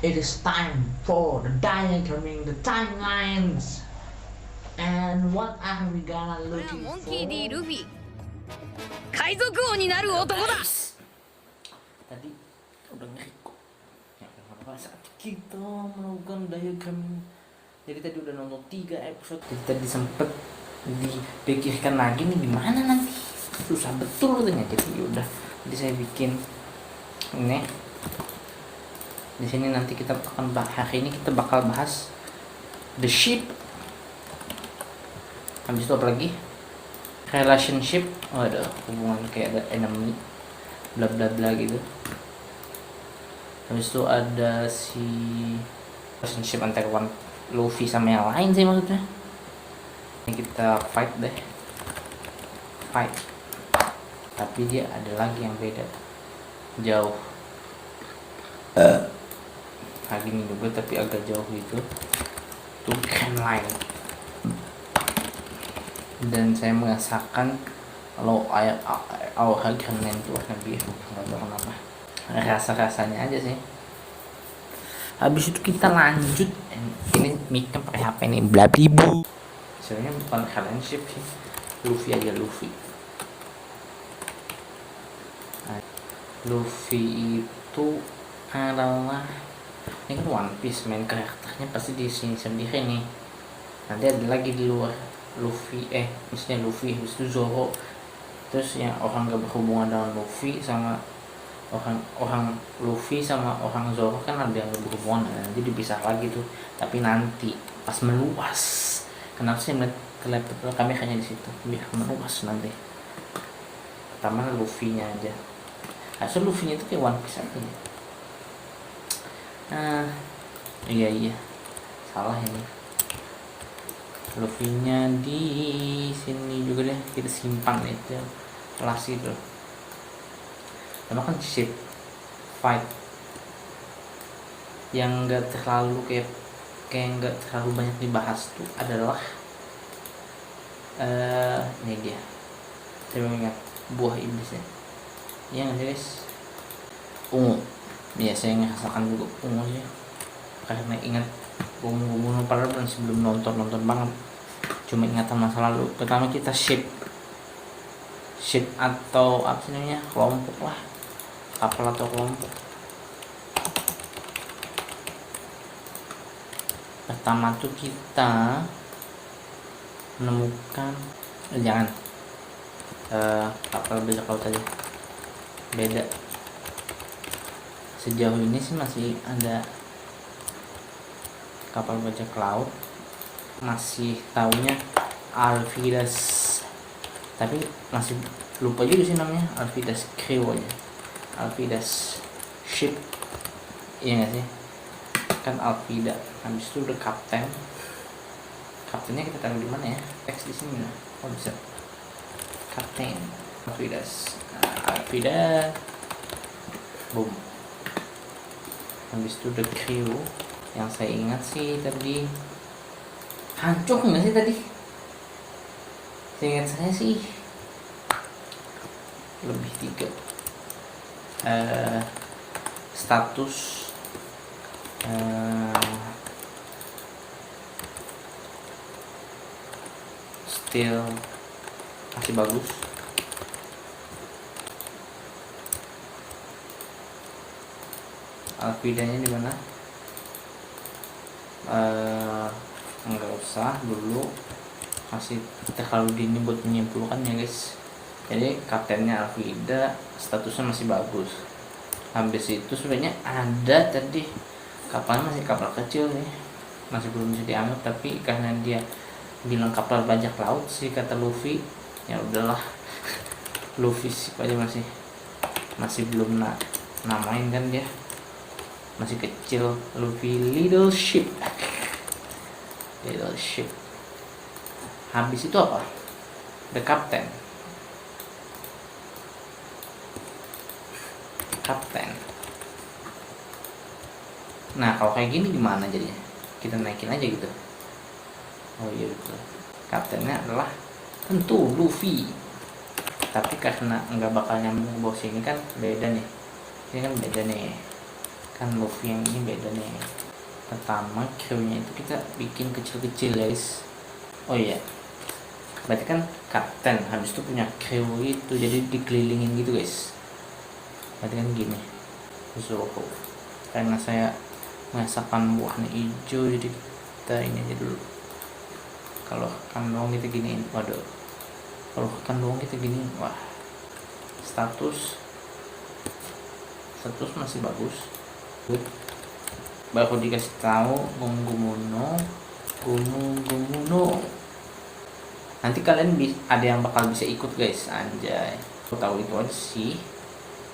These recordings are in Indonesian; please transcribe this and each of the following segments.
it is time for the diagramming the timelines. And what are we gonna 俺は looking モンキー D for? ルフィ海賊王になる男だ Tadi udah ngeriko ya kenapa saat kita melakukan diagram. Jadi tadi udah nonton 3 episode. Jadi tadi sempet dipikirkan lagi nih gimana nanti, susah betul katanya. Jadi udah, jadi saya bikin ini. Di sini nanti kita akan hari ini kita bakal bahas the ship. Habis itu apa lagi? Relationship. Oh, ada hubungan kayak ada enemy, bla bla bla gitu. Habis itu ada si relationship antara Luffy sama yang lain sih maksudnya. Ini kita fight deh. Fight. Tapi dia ada lagi yang beda. Jauh. Lagi ini juga tapi agak jauh gitu. Tuh Grand Line. Dan saya merasakan kalau aura Grand Line itu warna biru, nggak tahu kenapa. Rasa-rasanya aja sih. Habis itu kita lanjut. Ini mic-nya pakai HP nih, blablibu. Sebenarnya bukan relationship sih. Luffy aja Luffy. Nah, Luffy itu adalah, ini kan One Piece, main karakternya pasti di sini sendiri nih. Nanti ada lagi di luar Luffy, maksudnya Luffy, habis itu Zoro. Terus yang orang gak berhubungan dengan Luffy sama orang Luffy sama orang Zoro kan ada yang berhubungan, nanti dipisah lagi tuh. Tapi nanti pas meluas, kenapa sih melihat ke laptop kami hanya di situ biar meluas nanti. Pertama Luffy-nya aja. Asal Luffy-nya itu kayak One Piece aja. Iya salah ini. Luffy-nya di sini juga deh, kita simpan itu kelas itu. Sama kan ship fight yang enggak terlalu kayak enggak terlalu banyak dibahas tuh adalah ini dia. Saya ingat buah iblisnya. Iya nggak sih guys? Ungu. Ya saya ngerasakan juga ungu ya. Karena ingat ungu padahal sebelum nonton banget. Cuma ingatan masa lalu. Pertama kita ship atau apa sih namanya, kelompok lah, kapal atau kelompok. Pertama tuh kita menemukan kapal bajak laut aja, beda. Sejauh ini sih masih ada kapal bajak laut, masih taunya Alvidas, tapi masih lupa juga sih namanya. Alvidas Crew aja, Alvidas Ship, iya nggak sih? Kan Alvida. Habis itu udah kaptennya kita taruh di mana ya? Teks di sini lah. Oh bisa. Kapten Alvidas. Alvida. Boom. Habis itu the crew. Yang saya ingat sih tadi hancur nggak sih tadi? Saya ingat saya sih lebih 3 status still masih bagus. Alvidanya di mana? Nggak usah dulu, masih terlalu dini buat menyimpulkan ya guys. Jadi kaptennya Alvida, statusnya masih bagus. Habis itu sebenarnya ada tadi kapalnya masih kapal kecil nih, masih belum bisa dianggap, tapi karena dia bilang kapal bajak laut sih kata Luffy, ya udahlah. Luffy sih aja masih belum namain kan, dia masih kecil. Luffy little ship. Habis itu apa? The Captain. Nah kalau kayak gini gimana jadinya? Kita naikin aja gitu. Oh iya betul. Kaptennya adalah tentu Luffy. Tapi karena nggak bakal nyambung bos ini kan beda nih. Ini kan beda nih. Kan Luffy yang ini beda nih. Pertama crewnya itu kita bikin kecil-kecil guys. Oh iya, berarti kan kapten habis itu punya crew itu, jadi dikelilingin gitu guys. Berarti kan gini Zoro, karena saya mengesahkan buahnya hijau jadi kita ini aja dulu. Kalau kan doang kita giniin, waduh, kalau kan doang kita gini, wah, status masih bagus. Baru dikasih tahu Gumuno. Nanti kalian ada yang bakal bisa ikut guys, anjay. Aku tahu itu aja sih.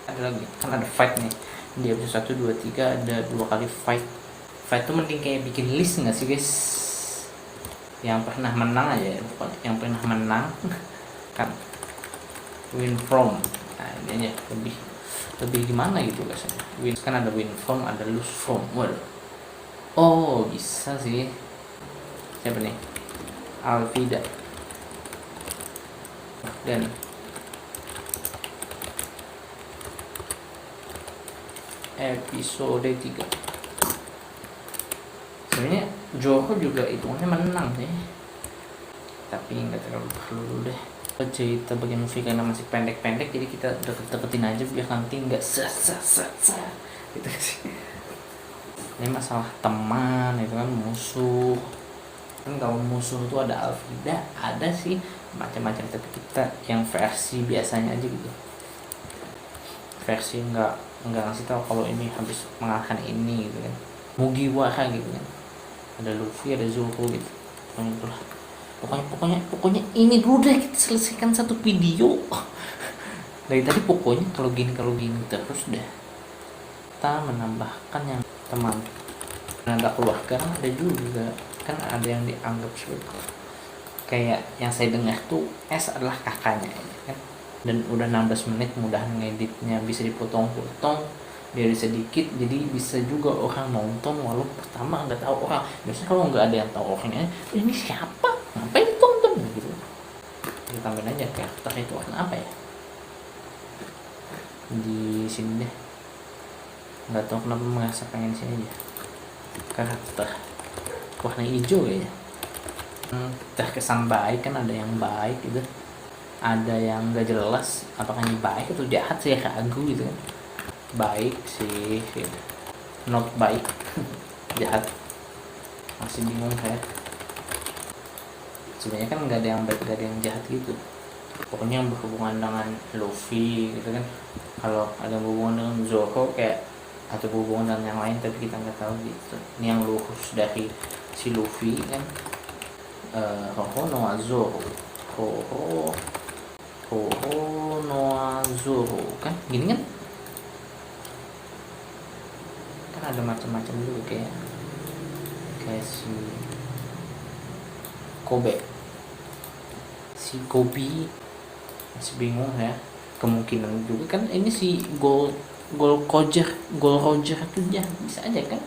Ada lagi, kan ada fight nih. Di episode 1, 2, 3 ada 2 kali fight. Fight tuh mending kayak bikin list nggak sih guys? Yang pernah menang aja ya, pokoknya yang pernah menang kan win from. Nah ini aja lebih gimana gitu guys. Win kan ada win from, ada lose from. Waduh. Oh bisa sih. Siapa nih? Alvida dan episode 3. Sebenarnya Zoro juga hitungannya menang sih, tapi nggak terlalu perlu deh cerita bagian movie karena masih pendek-pendek, jadi kita deket-deketin aja biar nanti nggak gitu sih. Ini masalah teman itu kan musuh kan, kalau musuh itu ada Alvida, ada sih macam-macam, tapi kita yang versi biasanya aja gitu, versi nggak ngasih tahu kalau ini habis mengalahkan ini gitu kan, Mugiwara gitu kan, ada Luffy, ada Zoro gitu. Pokoknya ini dulu deh, kita selesaikan satu video dari tadi. Pokoknya kalau gini terus deh. Kita menambahkan yang teman, ada keluarga, ada juga kan, ada yang dianggap sebagai kayak yang saya dengar tuh S adalah kakaknya kan. Dan udah 16 menit, mudahan ngeditnya bisa dipotong-potong dari sedikit, jadi bisa juga orang nonton walau pertama nggak tahu orang. Biasanya kalau nggak ada yang tahu orangnya, ini siapa, ngapain ditonton gitu, kita tambahin aja karakter itu warna apa ya di sini deh. Nggak tahu kenapa merasa pengen sini aja karakter warna hijau ya. Terkesan baik kan, ada yang baik gitu, ada yang nggak jelas apakah ini baik atau jahat, saya ragu gitu kan. Baik sih gitu. Not baik jahat, masih bingung saya. Sebenarnya kan nggak ada yang baik, nggak ada yang jahat gitu, pokoknya yang berhubungan dengan Luffy gitu kan. Kalau ada hubungan dengan Zoro kayak, atau hubungan dengan yang lain tapi kita nggak tahu gitu. Ini yang lurus dari si Luffy kan, Hoho no Zoro, Hoho no Zoro kan, gini kan ada macam-macam juga kayak si Kobe masih bingung ya. Kemungkinan juga kan ini si Gold Roger itu jahat, bisa aja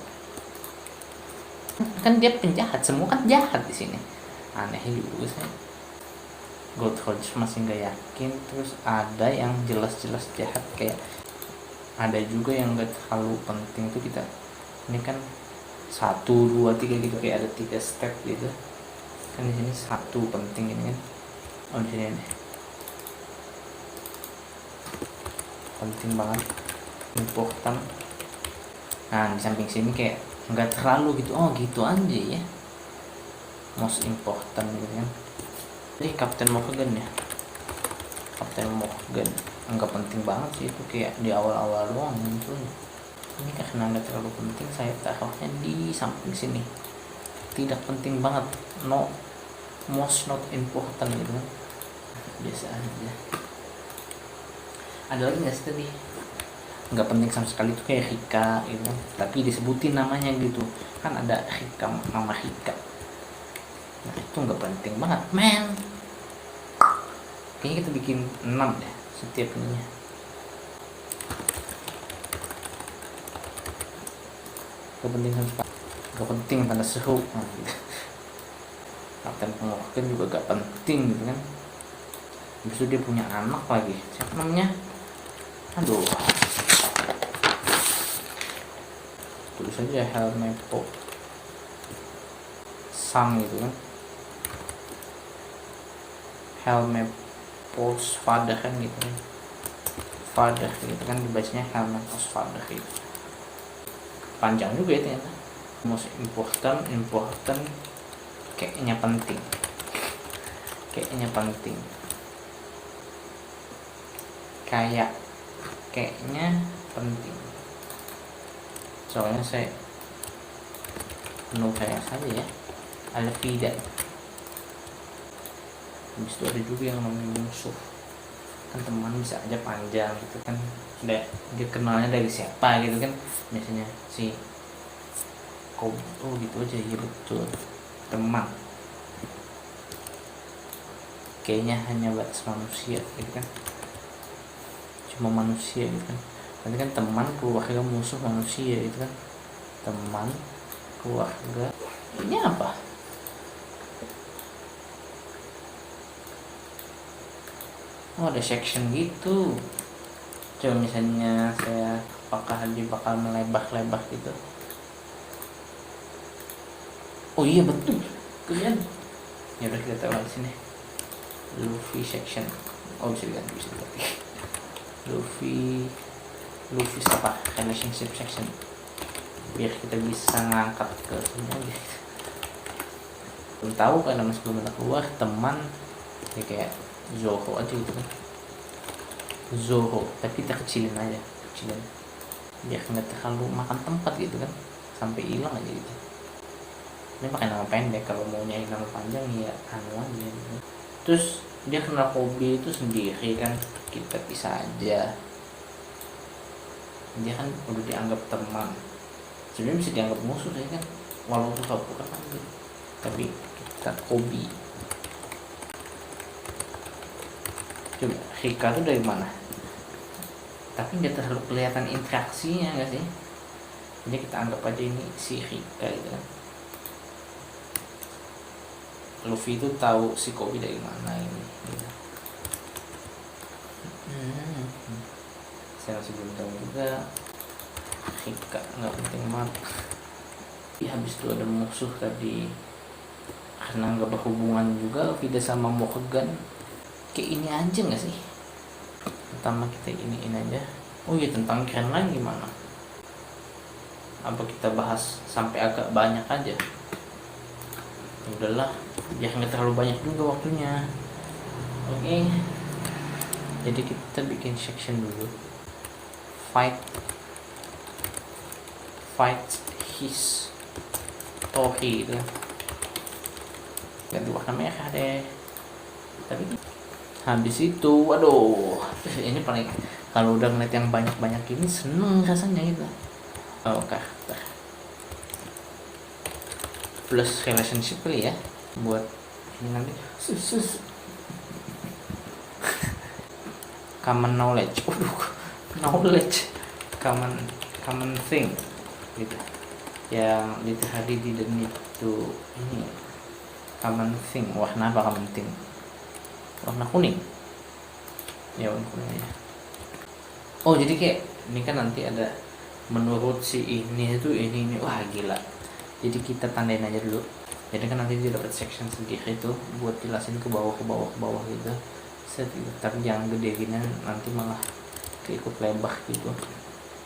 kan dia penjahat, semua kan jahat di sini. Aneh juga saya, Gold Roger masih nggak yakin. Terus ada yang jelas-jelas jahat, kayak ada juga yang nggak terlalu penting tuh kita. Ini kan 1, 2, 3 gitu, kayak ada 3 step gitu kan. Di sini 1 penting ini kan. Oh di sini nih penting banget, important. Nah di samping sini kayak nggak terlalu gitu, oh gitu aja ya, most important gitu kan. Jadi Captain Morgan ya, Captain Morgan nggak penting banget sih itu, kayak di awal-awal doang muncul. Ini karena nggak terlalu penting, saya taruhnya di samping sini, tidak penting banget, most not important gitu kan, biasa aja. Ada lagi nggak sih tadi nggak penting sama sekali tuh, kayak Rika gitu kan, tapi disebutin namanya gitu kan, ada Rika, nama Rika. Nah itu nggak penting banget men, kayaknya kita bikin 6 deh setiap ininya. Gak penting sama sekali, gak penting tanda seru. Nah, gitu. Kapten Morgan juga gak penting gitu kan. Habis itu dia punya anak lagi, siapa namanya, aduh tulis aja Helmeppo Sam gitu kan, Helmeppos Father kan gitu kan, Father gitu kan dibacanya Helmeppos Father gitu. Panjang juga ya ternyata. Most important kayaknya penting, kayaknya penting, kayaknya penting. Soalnya saya penuh kayak saja ya, Alvida. Habis itu ada juga yang namanya musuh, kan teman bisa aja panjang gitu kan, udah dia kenalnya dari siapa gitu kan, biasanya si oh gitu aja ya, betul. Teman kayaknya hanya batas manusia gitu kan, cuma manusia gitu kan. Nanti kan teman, keluarga, musuh, manusia gitu kan. Teman, keluarga, ini apa? Oh, ada section gitu. Coba misalnya saya apakah dia bakal melebah-lebah gitu. Oh iya betul, kalian. Ya udah kita taruh di sini. Luffy section. Oh bisa diganti, bisa diganti. Luffy apa? Relationship section. Biar kita bisa ngangkat ke semua gitu. Belum tahu kan nama sebelum ada keluar, teman ya kayak Zoro aja gitu kan. Zoro, tapi kita kecilin aja, kecilin. Biar nggak terlalu makan tempat gitu kan, sampai hilang aja gitu. Ini pakai nama pendek, kalau mau nyari nama panjang ya anu aja gitu. Terus dia kenal Kobe itu sendiri kan, kita bisa aja. Dia kan udah dianggap teman, sebenarnya bisa dianggap musuh ya kan, walaupun Sakura kan gitu. Tapi kita Kobe. Coba Rika tuh dari mana? Tapi nggak terlalu kelihatan interaksinya nggak sih? Jadi kita anggap aja ini si Rika gitu kan. Luffy itu tahu si Kobe dari mana ini gitu. Saya masih belum tahu juga. Rika nggak penting banget. Habis itu ada musuh tadi, karena nggak berhubungan juga Vida sama Morgan. Kayak ini aja nggak sih? Pertama kita iniin aja. Oh iya, tentang Grand Line gimana? Apa kita bahas sampai agak banyak aja? Udahlah, biar nggak terlalu banyak juga waktunya. Oke. Jadi kita bikin section dulu. Fight his story gitu. Ganti warna merah deh. Tapi habis itu, waduh, ini paling kalau udah ngeliat yang banyak-banyak ini seneng rasanya gitu. Oh, karakter plus relationship kali ya, buat ini nanti common knowledge, common thing gitu, yang literally didn't need to ini common thing. Warna apa common thing? Warna kuning ya, warna kuning aja. Oh jadi kayak ini kan nanti ada menurut si ini itu ini wah gila. Jadi kita tandain aja dulu. Jadi kan nanti dia dapat section sendiri itu buat jelasin ke bawah gitu. Set gitu. Tapi jangan gede gini, nanti malah keikut lebar gitu.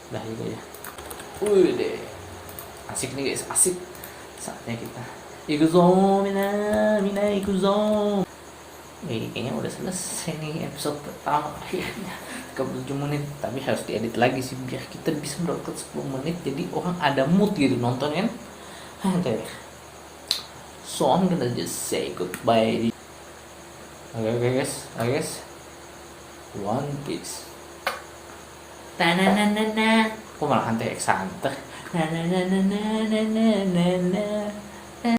Udah gitu ya. Wih deh. Asik nih guys, asik. Saatnya kita ikuzo mina ikuzo. Kayaknya udah selesai nih episode pertama akhirnya 37 menit, tapi harus diedit lagi sih biar kita bisa mendapatkan 10 menit jadi orang ada mood gitu nonton kan. Okay. So I'm gonna just say goodbye. Okay guys. One Piece. Tananana. Kok malah hantai X Hunter. Na.